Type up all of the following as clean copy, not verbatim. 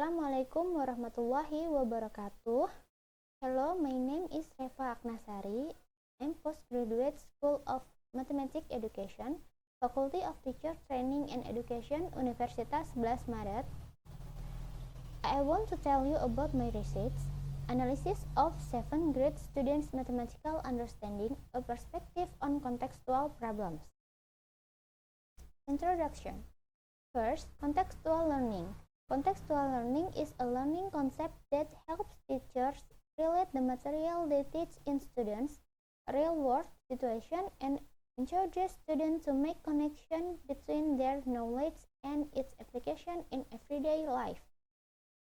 Assalamualaikum warahmatullahi wabarakatuh. Hello, my name is Refa Agnasari. I'm postgraduate School of Mathematics Education, Faculty of Teacher Training and Education, Universitas Sebelas Maret. I want to tell you about my research, analysis of 7th grade students' mathematical understanding, a perspective on contextual problems. Introduction. First, contextual learning. Contextual learning is a learning concept that helps teachers relate the material they teach in students' real-world situation and encourages students to make connection between their knowledge and its application in everyday life.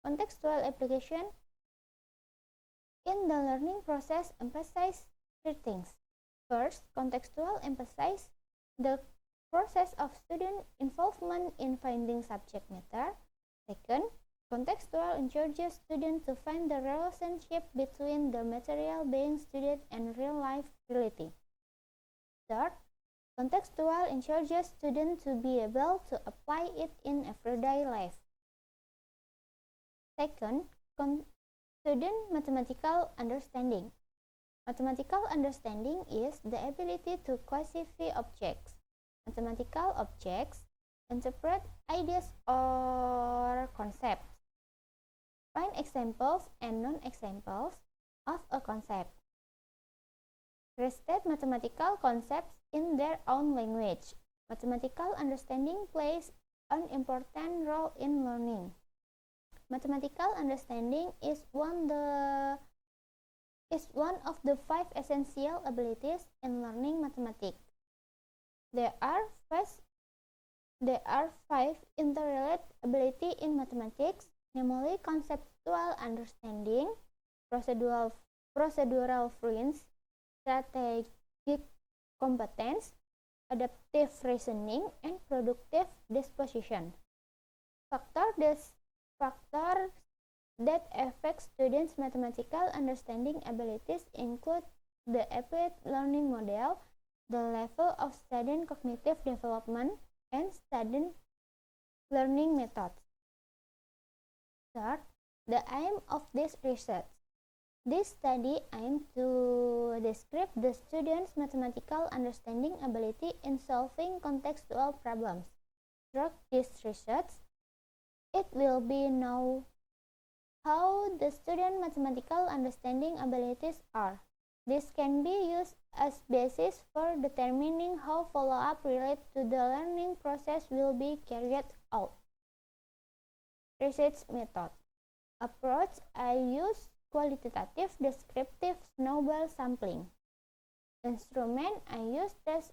Contextual application in the learning process emphasize three things. First, contextual emphasize the process of student involvement in finding subject matter. Second, contextual encourages students to find the relationship between the material being studied and real-life reality. Third, contextual encourages students to be able to apply it in everyday life. Second, student mathematical understanding. Mathematical understanding is the ability to classify objects. Mathematical objects interpret ideas or concepts, find examples and non-examples of a concept, restate mathematical concepts in their own language. Mathematical understanding plays an important role in learning. Mathematical understanding is one of the 5 essential abilities in learning mathematics. There are 5 interrelated abilities in mathematics, namely conceptual understanding, procedural fluency, strategic competence, adaptive reasoning, and productive disposition. Factors that affect students' mathematical understanding abilities include the applied learning model, the level of student cognitive development, and student learning methods. Third, the aim of this research. This study aims to describe the students' mathematical understanding ability in solving contextual problems. Through this research, it will be known how the student mathematical understanding abilities are. This can be used as basis for determining how follow-up related to the learning process will be carried out. Research method. Approach: I use qualitative, descriptive, snowball sampling. Instrument: I use test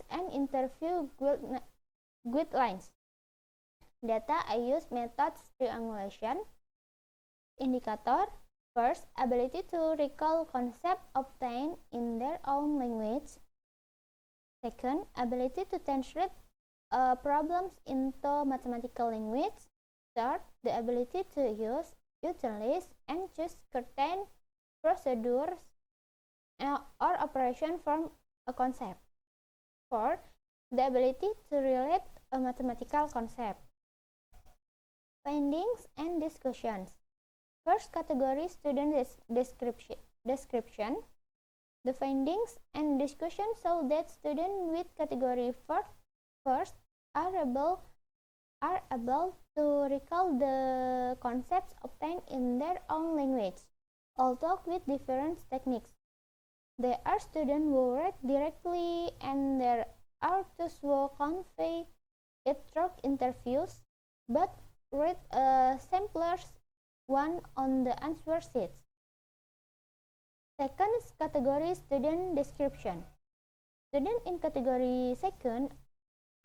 and interview guidelines. Data: I use methods triangulation. Indicator: first, ability to recall concepts obtained in their own language. Second, ability to translate problems into mathematical language. Third, the ability to use, utilize, and choose certain procedures or operation from a concept. Fourth, the ability to relate a mathematical concept. Findings and discussions. First category, student description. The findings and discussion show that students with category first are able to recall the concepts obtained in their own language, although with different techniques. There are students who read directly, and there are those who convey it through interviews, but read a simpler one on the answer sheets. Second category, student description. Students in category second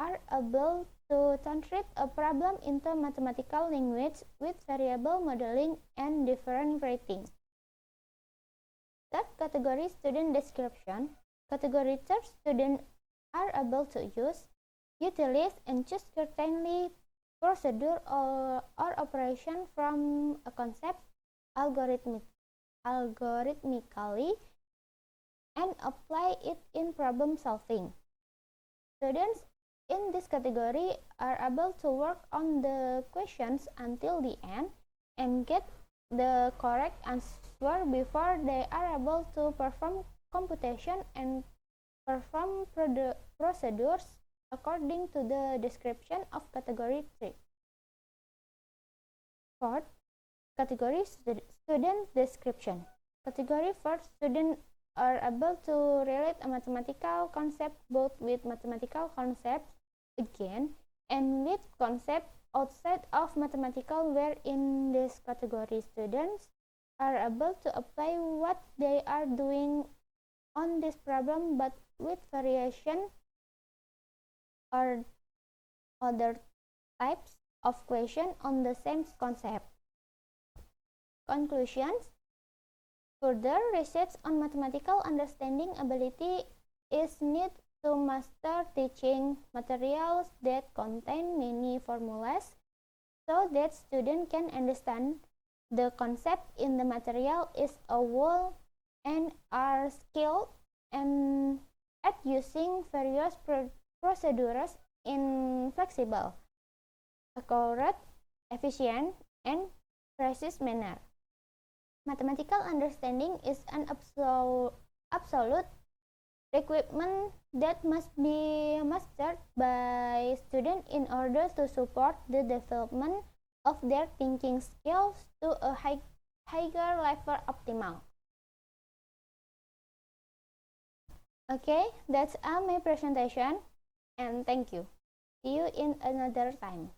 are able to translate a problem into mathematical language with variable modeling and different rating. Third category, student description. Category third, students are able to use, utilize, and choose certain procedure or operation from a concept algorithmically and apply it in problem solving. Students in this category are able to work on the questions until the end and get the correct answer before they are able to perform computation and perform procedures according to the description of category 3. Fourth, category student description. Category 4, students are able to relate a mathematical concept both with mathematical concepts again and with concepts outside of mathematical, where in this category students are able to apply what they are doing on this problem but with variation or other types of question on the same concept. Conclusions. Further research on mathematical understanding ability is needed to master teaching materials that contain many formulas so that students can understand the concept in the material is a whole and are skilled and at using various procedures in flexible, accurate, efficient, and precise manner. Mathematical understanding is an absolute requirement that must be mastered by students in order to support the development of their thinking skills to a higher level optimal. Okay, that's all my presentation, and thank you. See you in another time.